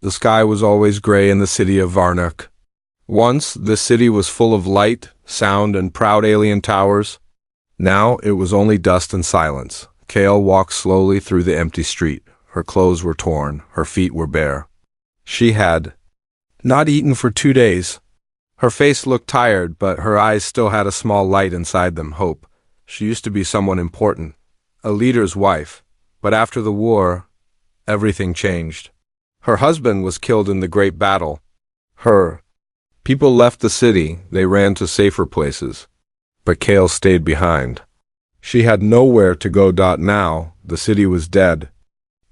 The sky was always gray in the city of Varnuk. Once, this city was full of light, sound, and proud alien towers. Now, it was only dust and silence. Kale walked slowly through the empty street. Her clothes were torn, her feet were bare. She had not eaten for 2 days. Her face looked tired, but her eyes still had a small light inside them, hope. She used to be someone important, a leader's wife. But after the war, everything changed. Her husband was killed in the great battle. People left the city, they ran to safer places. But Kale stayed behind. She had nowhere to go. Now, the city was dead.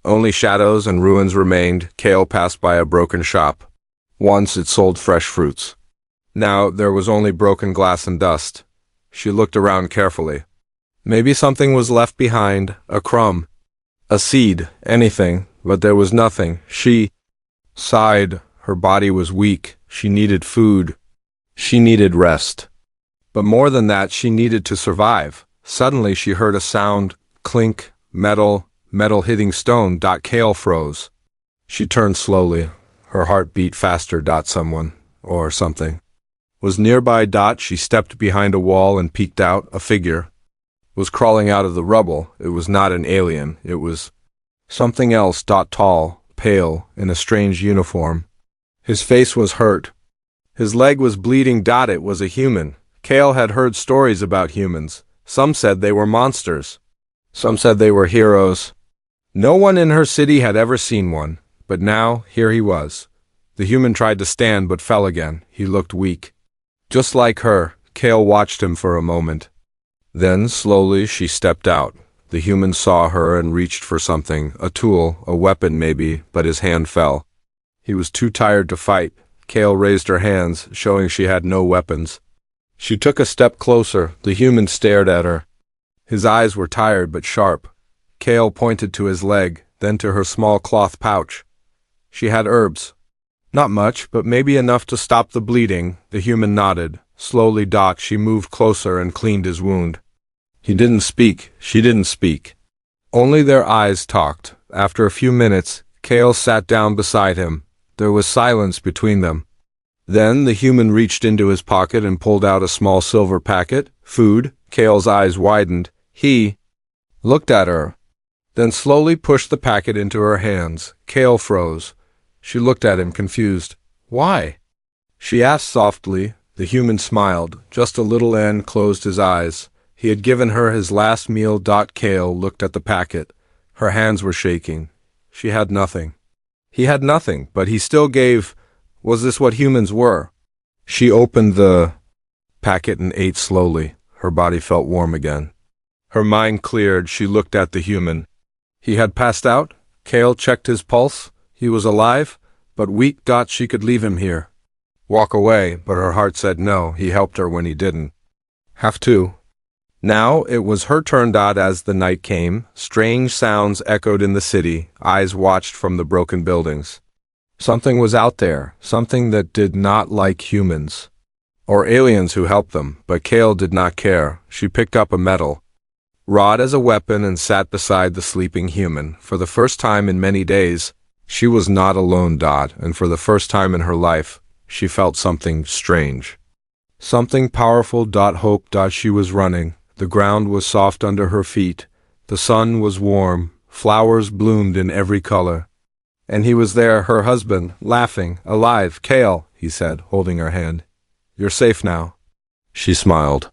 Only shadows and ruins remained. Kale passed by a broken shop. Once it sold fresh fruits. Now there was only broken glass and dust. She looked around carefully. Maybe something was left behind, a crumb, a seed, anything, but there was nothing. She sighed. Her body was weak. She needed food. She needed rest. But more than that, she needed to survive. Suddenly she heard a sound, clink, metal hitting stone. Kale froze. She turned slowly. Her heart beat faster. Someone, or something, was nearby. She stepped behind a wall and peeked out. A figure was crawling out of the rubble. It was not an alien. It was something else. Tall, pale, in a strange uniform. His face was hurt. His leg was bleeding. It was a human. Kale had heard stories about humans. Some said they were monsters. Some said they were heroes. No one in her city had ever seen one. But now, here he was. The human tried to stand but fell again. He looked weak. Just like her. Kale watched him for a moment. Then, slowly, she stepped out. The human saw her and reached for something, a tool, a weapon maybe, but his hand fell. He was too tired to fight. Kale raised her hands, showing she had no weapons. She took a step closer. The human stared at her. His eyes were tired but sharp. Kale pointed to his leg, then to her small cloth pouch. She had herbs. Not much, but maybe enough to stop the bleeding. The human nodded. Slowly, she moved closer and cleaned his wound. He didn't speak. She didn't speak. Only their eyes talked. After a few minutes, Kale sat down beside him. There was silence between them. Then the human reached into his pocket and pulled out a small silver packet. Food. Kale's eyes widened. He looked at her, then slowly pushed the packet into her hands. Kale froze. She looked at him, confused. Why? She asked softly. The human smiled, just a little, and closed his eyes. He had given her his last meal. Kale looked at the packet. Her hands were shaking. She had nothing. He had nothing, but he still gave. Was this what humans were? She opened the packet and ate slowly. Her body felt warm again. Her mind cleared. She looked at the human. He had passed out. Kale checked his pulse. He was alive, but weak. She could leave him here. Walk away, but her heart said no. He helped her when he didn't have to. Now it was her turn. As the night came, strange sounds echoed in the city. Eyes watched from the broken buildings. Something was out there, something that did not like humans, or aliens who helped them, but Kale did not care. She picked up a metal rod as a weapon and sat beside the sleeping human. For the first time in many days, she was not alone. And for the first time in her life, she felt something strange. Something powerful. Hope. She was running. The ground was soft under her feet. The sun was warm. Flowers bloomed in every color. And he was there, her husband, laughing, alive. Kale, he said, holding her hand. You're safe now. She smiled.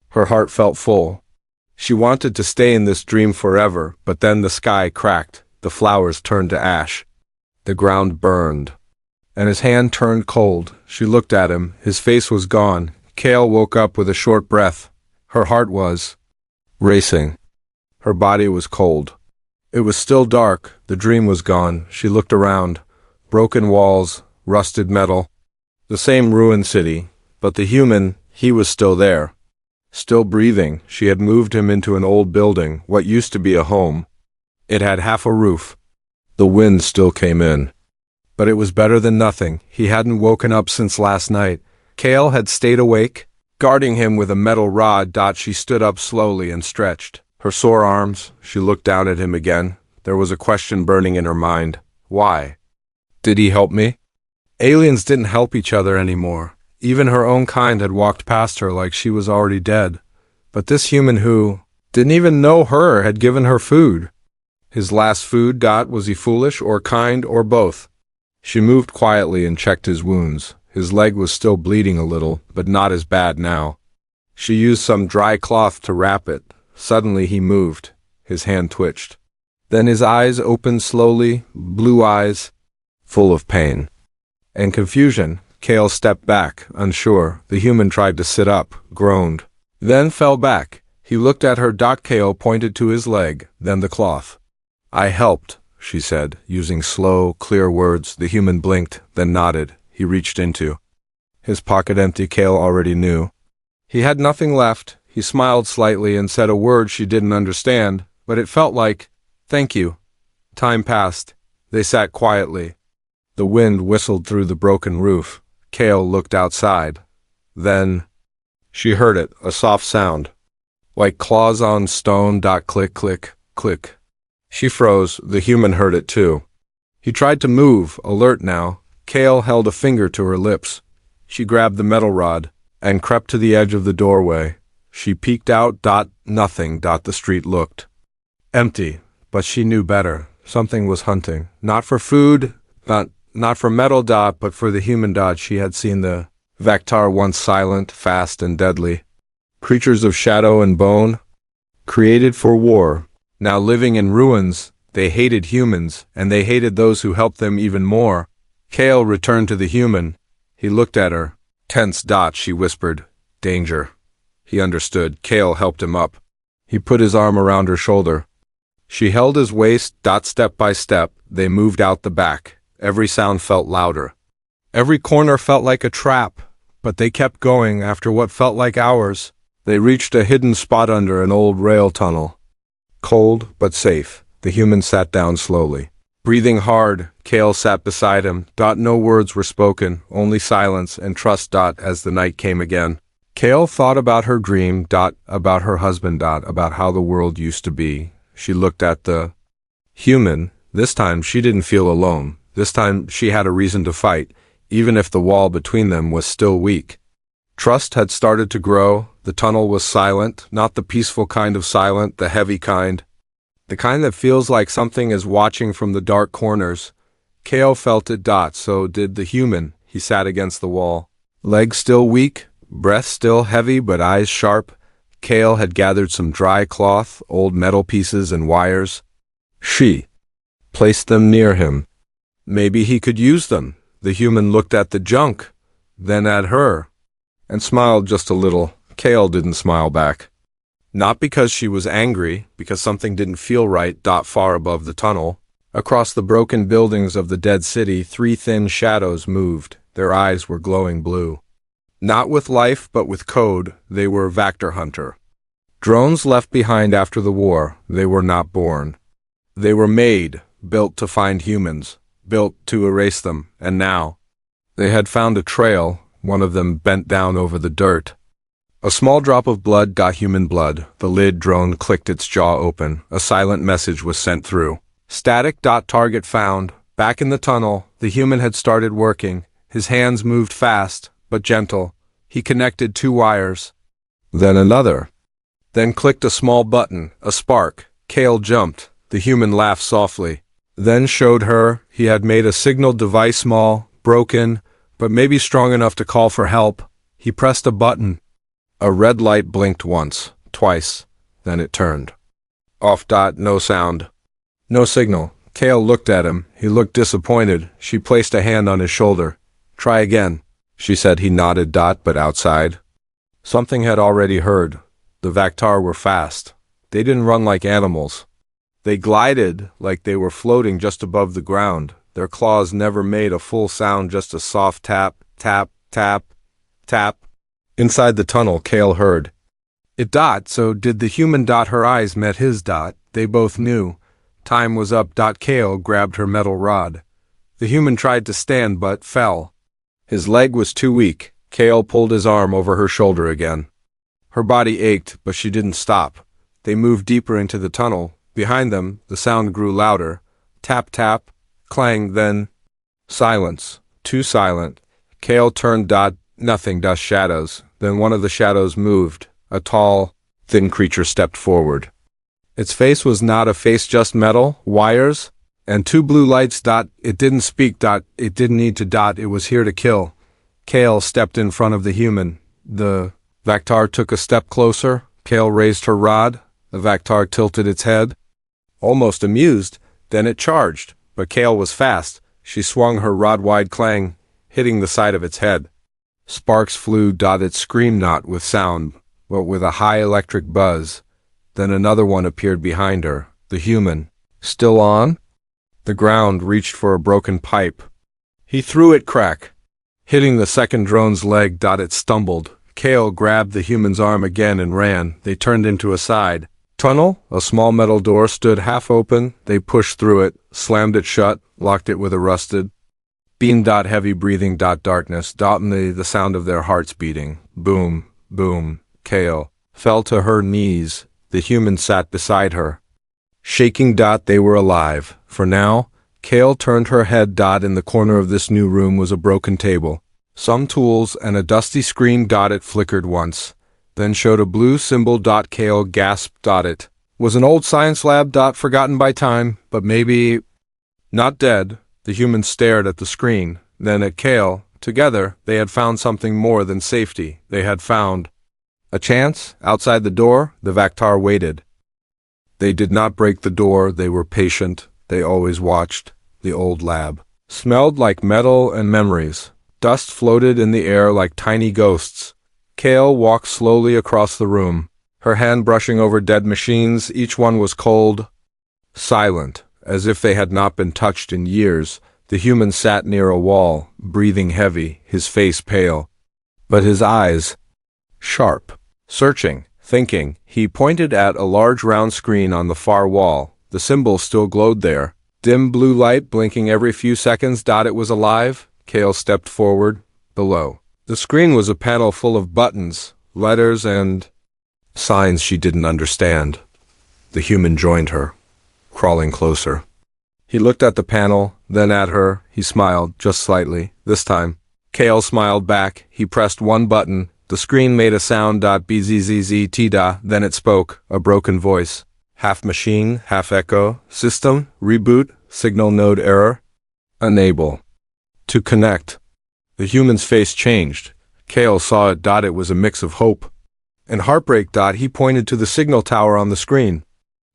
Her heart felt full. She wanted to stay in this dream forever, but then the sky cracked. The flowers turned to ash. The ground burned. And his hand turned cold. She looked at him. His face was gone. Kale woke up with a short breath. Her heart was racing. Her body was cold. It was still dark. The dream was gone. She looked around. Broken walls, rusted metal. The same ruined city. But the human, he was still there. Still breathing. She had moved him into an old building, what used to be a home. It had half a roof. The wind still came in. But it was better than nothing. He hadn't woken up since last night. Kale had stayed awake, guarding him with a metal rod. She stood up slowly and stretched. Her sore arms. She looked down at him again. There was a question burning in her mind. Why? Did he help me? Aliens didn't help each other anymore. Even her own kind had walked past her like she was already dead. But this human who didn't even know her had given her food. His last food. Was he foolish or kind or both? She moved quietly and checked his wounds. His leg was still bleeding a little, but not as bad now. She used some dry cloth to wrap it. Suddenly he moved. His hand twitched. Then his eyes opened slowly, blue eyes, full of pain and confusion. Kale stepped back, unsure. The human tried to sit up, groaned, then fell back. He looked at her. Kale pointed to his leg, then the cloth. I helped, she said, using slow, clear words. The human blinked, then nodded. He reached into his pocket, empty. Kale already knew. He had nothing left. He smiled slightly and said a word she didn't understand, but it felt like, thank you. Time passed. They sat quietly. The wind whistled through the broken roof. Kale looked outside. Then she heard it, a soft sound, like claws on stone. Click, click, click. She froze. The human heard it too. He tried to move, alert now. Kale held a finger to her lips. She grabbed the metal rod and crept to the edge of the doorway. She peeked out. Nothing. The street looked empty, but she knew better. Something was hunting, not for food, not for metal. But for the human. She had seen the Vectar, once silent, fast, and deadly. Creatures of shadow and bone, created for war, now living in ruins. They hated humans, and they hated those who helped them even more. Kale returned to the human. He looked at her. Tense. She whispered, danger. He understood. Kale helped him up. He put his arm around her shoulder. She held his waist. Step by step, they moved out the back. Every sound felt louder. Every corner felt like a trap, but they kept going. After what felt like hours, they reached a hidden spot under an old rail tunnel. Cold, but safe. The human sat down slowly, breathing hard. Kale sat beside him. No words were spoken, only silence and trust. As the night came again, Kale thought about her dream. About her husband. About how the world used to be. She looked at the human. This time she didn't feel alone. This time she had a reason to fight, even if the wall between them was still weak. Trust had started to grow. The tunnel was silent, not the peaceful kind of silent, the heavy kind. The kind that feels like something is watching from the dark corners. Kale felt it. So did the human. He sat against the wall. Legs still weak, breath still heavy, but eyes sharp. Kale had gathered some dry cloth, old metal pieces and wires. She placed them near him. Maybe he could use them. The human looked at the junk, then at her, and smiled just a little. Kale didn't smile back. Not because she was angry, because something didn't feel right. Far above the tunnel, across the broken buildings of the dead city, 3 thin shadows moved. Their eyes were glowing blue. Not with life, but with code. They were Vector Hunter. Drones left behind after the war. They were not born. They were made, built to find humans, built to erase them, and now they had found a trail. One of them bent down over the dirt. A small drop of blood. Human blood. The lid drone clicked its jaw open. A silent message was sent through. Static. Target found. Back in the tunnel, the human had started working. His hands moved fast, but gentle. He connected 2 wires. Then another. Then clicked a small button. A spark. Kale jumped. The human laughed softly. Then showed her he had made a signal device, small, broken, but maybe strong enough to call for help. He pressed a button. A red light blinked once, twice, then it turned off. No sound. No signal. Kale looked at him. He looked disappointed. She placed a hand on his shoulder. Try again, she said. He nodded. But outside, something had already heard. The Vectar were fast. They didn't run like animals. They glided like they were floating just above the ground. Their claws never made a full sound, just a soft tap, tap, tap, tap. Inside the tunnel, Kale heard it. So did the human. Her eyes met his. They both knew time was up. Kale grabbed her metal rod. The human tried to stand but fell. His leg was too weak. Kale pulled his arm over her shoulder again. Her body ached, but she didn't stop. They moved deeper into the tunnel. Behind them, the sound grew louder. Tap, tap, clang, then Silence. Too silent. Kale turned. Nothing. Shadows. Then one of the shadows moved. A tall, thin creature stepped forward. Its face was not a face, just metal, wires, and two blue lights. It didn't speak. It didn't need to. It was here to kill. Kale stepped in front of the human. The Vactar took a step closer. Kale raised her rod. The Vactar tilted its head, almost amused. Then it charged, but Kale was fast. She swung her rod wide, clang, hitting the side of its head. Sparks flew. It screamed, not with sound, but with a high electric buzz. Then another one appeared behind her. The human. Still on? The ground reached for a broken pipe. He threw it, crack, hitting the second drone's leg. It stumbled. Kale grabbed the human's arm again and ran. They turned into a side tunnel. A small metal door stood half open. They pushed through it, slammed it shut, locked it with a rusted beam. Heavy breathing. Darkness. The sound of their hearts beating. Boom, boom. Kale fell to her knees. The human sat beside her, shaking. They were alive. For now. Kale turned her head. In the corner of this new room was a broken table, some tools, and a dusty screen. It flickered once, then showed a blue symbol. Kale gasped. It was an old science lab. Forgotten by time, but maybe not dead. The human stared at the screen, then at Kale. Together, they had found something more than safety. They had found a chance. Outside the door, the Vactar waited. They did not break the door. They were patient. They always watched. The old lab smelled like metal and memories. Dust floated in the air like tiny ghosts. Kale walked slowly across the room, her hand brushing over dead machines. Each one was cold, silent, as if they had not been touched in years. The human sat near a wall, breathing heavy, his face pale, but his eyes sharp, searching, thinking. He pointed at a large round screen on the far wall. The symbol still glowed there, dim blue light blinking every few seconds. It was alive. Kale stepped forward. Below the screen was a panel full of buttons, letters, and signs she didn't understand. The human joined her, crawling closer. He looked at the panel, then at her. He smiled, just slightly, this time. Kale smiled back. He pressed one button. The screen made a sound. Bzzzt. Then it spoke, a broken voice. Half machine, half echo. System, reboot, signal node error. Unable to connect. The human's face changed. Kale saw it. It was a mix of hope and heartbreak. He pointed to the signal tower on the screen.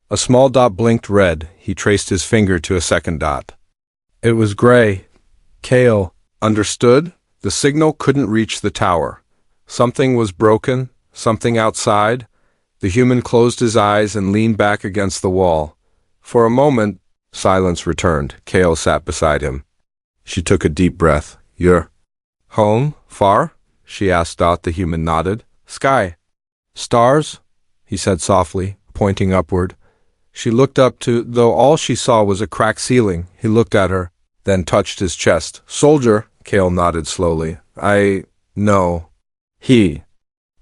A small dot blinked red. He traced his finger to a second dot. It was gray. Kale understood. The signal couldn't reach the tower. Something was broken, something outside. The human closed his eyes and leaned back against the wall. For a moment, silence returned. Kale sat beside him. She took a deep breath. You're home? Far? She asked. The human nodded. Sky. Stars? He said softly, pointing upward. She looked up though all she saw was a cracked ceiling. He looked at her, then touched his chest. Soldier, Kale nodded slowly. I know. He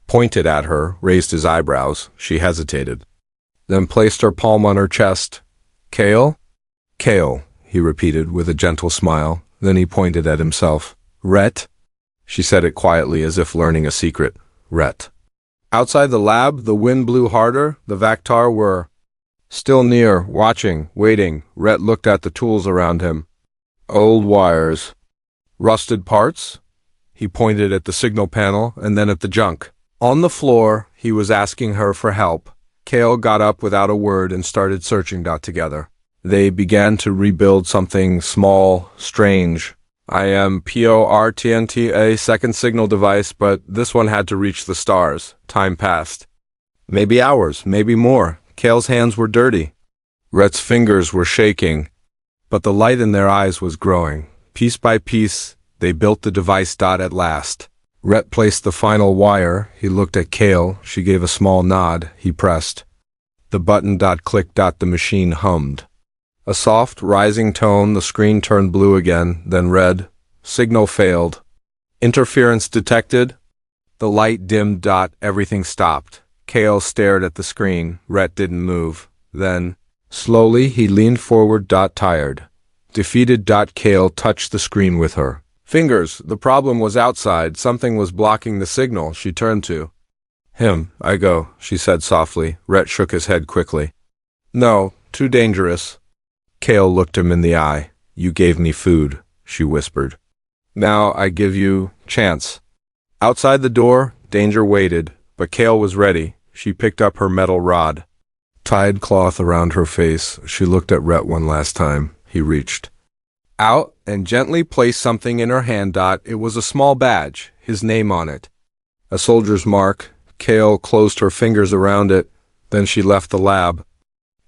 pointed at her, raised his eyebrows. She hesitated, then placed her palm on her chest. Kale? Kale, he repeated with a gentle smile. Then he pointed at himself. Rhett? She said it quietly, as if learning a secret. Rhett. Outside the lab, the wind blew harder. The Vactar were still near, watching, waiting. Rhett looked at the tools around him. Old wires. Rusted parts? He pointed at the signal panel and then at the junk. On the floor, he was asking her for help. Kale got up without a word and started searching. Together, they began to rebuild something small, strange. I am PORTNT, a second signal device, but this one had to reach the stars. Time passed. Maybe hours, maybe more. Kale's hands were dirty. Rhett's fingers were shaking, but the light in their eyes was growing. Piece by piece, they built the device. At last, Rhett placed the final wire. He looked at Kale. She gave a small nod. He pressed the button. Click. The machine hummed. A soft, rising tone. The screen turned blue again, then red. Signal failed. Interference detected. The light dimmed. Everything stopped. Kale stared at the screen. Rhett didn't move. Then, slowly, he leaned forward. Tired. Defeated. Kale touched the screen with her fingers. The problem was outside. Something was blocking the signal. She turned to him. I go, she said softly. Rhett shook his head quickly. No, too dangerous. Kale looked him in the eye. You gave me food, she whispered. Now I give you chance. Outside the door, danger waited, but Kale was ready. She picked up her metal rod. Tied cloth around her face, she looked at Rhett one last time. He reached out and gently placed something in her hand. It was a small badge, his name on it. A soldier's mark. Kale closed her fingers around it. Then she left the lab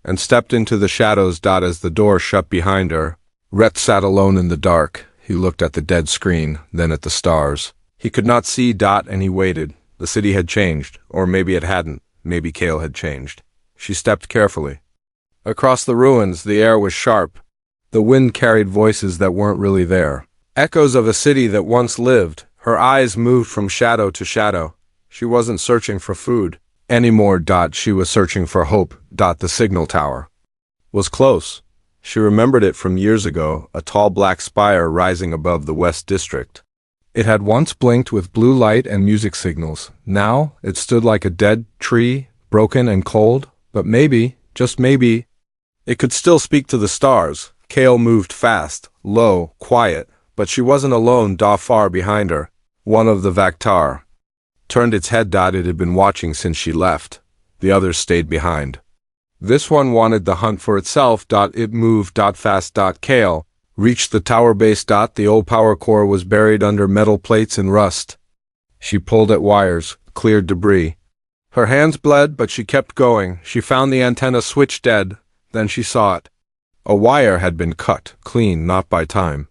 and stepped into the shadows. As the door shut behind her, Rhett sat alone in the dark. He looked at the dead screen, then at the stars. He could not see. And he waited. The city had changed, or maybe it hadn't. Maybe Kale had changed. She stepped carefully. Across the ruins, the air was sharp. The wind carried voices that weren't really there. Echoes of a city that once lived. Her eyes moved from shadow to shadow. She wasn't searching for food anymore. She was searching for hope. The signal tower was close. She remembered it from years ago, a tall black spire rising above the West District. It had once blinked with blue light and music signals. Now it stood like a dead tree, broken and cold. But maybe, just maybe, it could still speak to the stars. Kale moved fast, low, quiet, but she wasn't alone. Far behind her, one of the Vaktar turned its head. It had been watching since she left. The others stayed behind. This one wanted the hunt for itself. It moved fast. Kale reached the tower base. The old power core was buried under metal plates and rust. She pulled at wires, cleared debris. Her hands bled, but she kept going. She found the antenna switch dead. Then she saw it. A wire had been cut, clean, not by time,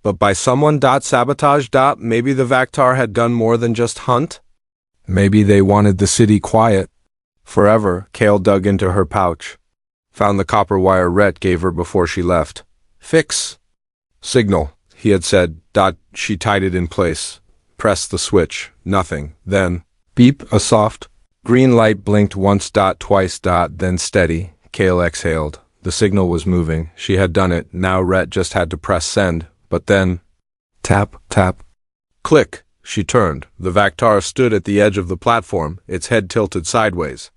but by someone. Sabotage. Maybe the Vaktar had done more than just hunt? Maybe they wanted the city quiet. Forever. Kale dug into her pouch. Found the copper wire Rhett gave her before she left. Fix. Signal, he had said. She tied it in place. Pressed the switch. Nothing. Then, beep, a soft green light blinked once. Twice. Then steady. Kale exhaled. The signal was moving. She had done it. Now Rhett just had to press send. But then, tap, tap. Click. She turned. The Vaktar stood at the edge of the platform, its head tilted sideways.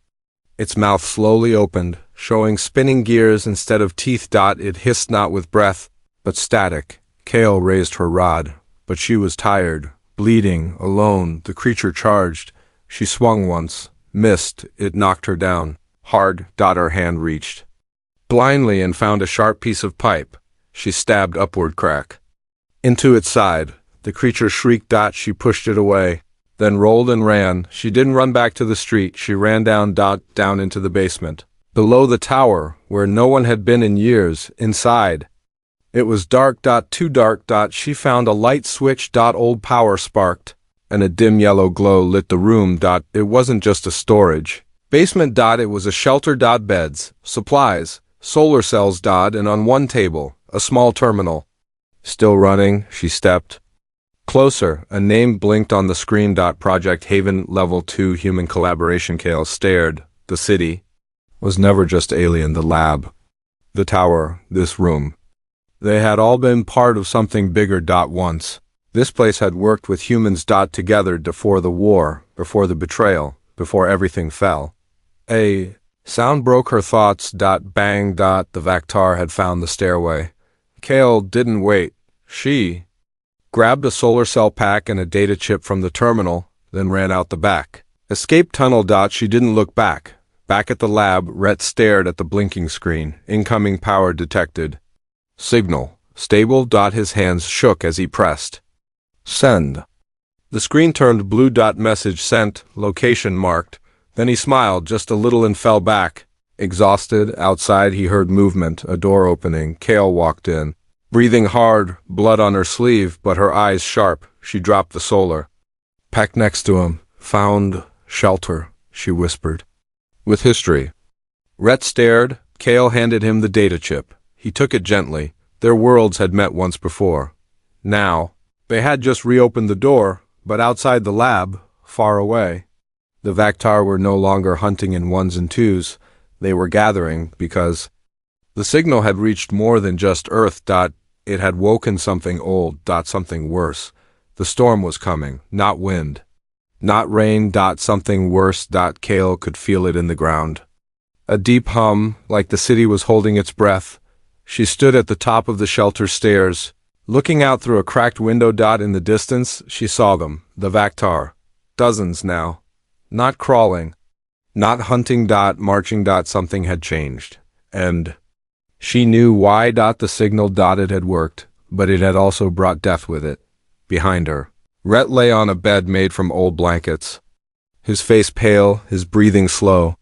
Its mouth slowly opened, showing spinning gears instead of teeth. It hissed not with breath, but static. Kale raised her rod, but she was tired, bleeding, alone. The creature charged. She swung once, missed. It knocked her down. Hard. Her hand reached blindly and found a sharp piece of pipe. She stabbed upward. Crack. Into its side. The creature shrieked. She pushed it away, then rolled and ran. She didn't run back to the street. She ran down into the basement. Below the tower, where no one had been in years, inside. It was dark. Too dark. She found a light switch. Old power sparked, and a dim yellow glow lit the room. It wasn't just a storage basement. It was a shelter. Beds, supplies, solar cells. And on one table, a small terminal. Still running, she stepped closer. A name blinked on the screen. Project Haven Level 2 Human Collaboration. Kale stared. The city was never just alien. The lab, the tower, this room. They had all been part of something bigger. Once. This place had worked with humans. Together before the war, before the betrayal, before everything fell. A sound broke her thoughts. Bang. The Vaktar had found the stairway. Kale didn't wait. She grabbed a solar cell pack and a data chip from the terminal, then ran out the back. Escape tunnel. She didn't look back. Back at the lab, Rhett stared at the blinking screen. Incoming power detected. Signal. Stable. His hands shook as he pressed send. The screen turned blue. Message sent. Location marked. Then he smiled just a little and fell back. Exhausted. Outside he heard movement, a door opening. Kale walked in, breathing hard, blood on her sleeve, but her eyes sharp. She dropped the solar pack next to him. Found shelter, she whispered. With history. Rhett stared. Kale handed him the data chip. He took it gently. Their worlds had met once before. Now, they had just reopened the door, but outside the lab, far away, the Vaktar were no longer hunting in ones and twos. They were gathering because the signal had reached more than just Earth. It had woken something old, something worse. The storm was coming, not wind. Not rain, something worse. Kale could feel it in the ground. A deep hum, like the city was holding its breath. She stood at the top of the shelter stairs. Looking out through a cracked window. In the distance, she saw them, the Vaktar. Dozens now. Not crawling. Not hunting. Marching. Something had changed. And she knew why. The signal. It had worked, but it had also brought death with it. Behind her, Rhett lay on a bed made from old blankets. His face pale, his breathing slow.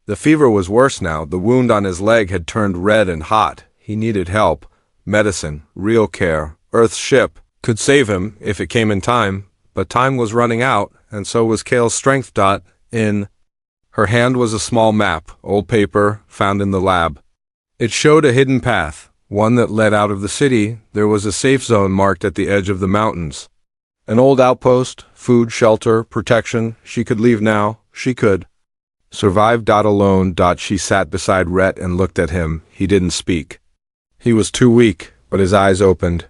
The fever was worse now. The wound on his leg had turned red and hot. He needed help. Medicine, real care. Earth's ship could save him if it came in time, but time was running out, and so was Kale's strength. In her hand was a small map, old paper, found in the lab. It showed a hidden path, one that led out of the city. There was a safe zone marked at the edge of the mountains. An old outpost, food, shelter, protection. She could leave now. She could survive. Alone. She sat beside Rhett and looked at him. He didn't speak. He was too weak, but his eyes opened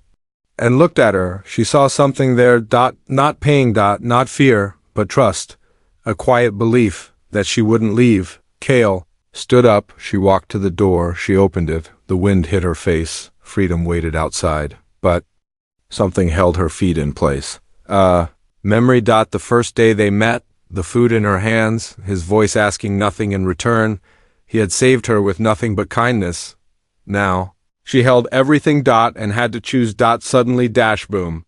and looked at her. She saw something there. Not pain. Not fear, but trust. A quiet belief that she wouldn't leave. Kale stood up. She walked to the door. She opened it. The wind hit her face. Freedom waited outside, but something held her feet in place. Memory. The first day they met, the food in her hands, his voice asking nothing in return. He had saved her with nothing but kindness. Now, she held everything. And had to choose. Suddenly. Boom.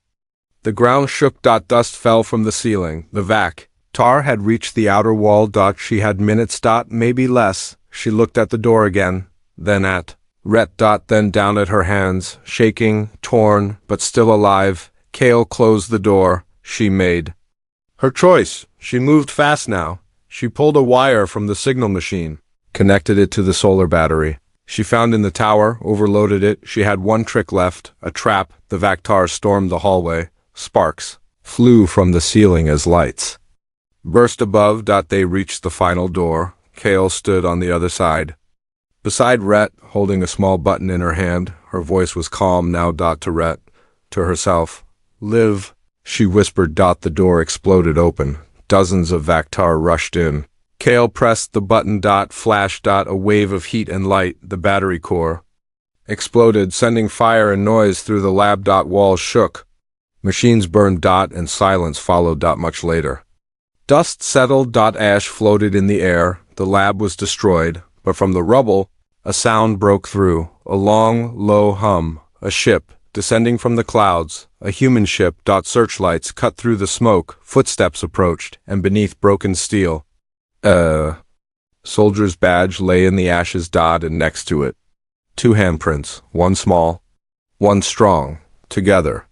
The ground shook. Dust fell from the ceiling. The Vaktar had reached the outer wall. She had minutes. Maybe less. She looked at the door again, then at Rhett. Then down at her hands, shaking, torn, but still alive. Kale closed the door. She made her choice. She moved fast now. She pulled a wire from the signal machine, connected it to the solar battery. She found in the tower, overloaded it. She had one trick left, a trap. The Vaktar stormed the hallway. Sparks flew from the ceiling as lights burst above. They reached the final door. Kale stood on the other side, beside Rhett, holding a small button in her hand. Her voice was calm now. To Rhett, to herself. Live, she whispered. The door exploded open. Dozens of Vaktar rushed in. Kale pressed the button. Flash. A wave of heat and light. The battery core exploded, sending fire and noise through the lab. Walls shook. Machines burned. And silence followed. Much later, dust settled. Ash floated in the air. The lab was destroyed, but from the rubble, a sound broke through. A long, low hum. A ship descending from the clouds. A human ship. Searchlights cut through the smoke. Footsteps approached, and beneath broken steel, soldier's badge lay in the ashes. And next to it, two handprints, one small, one strong, together.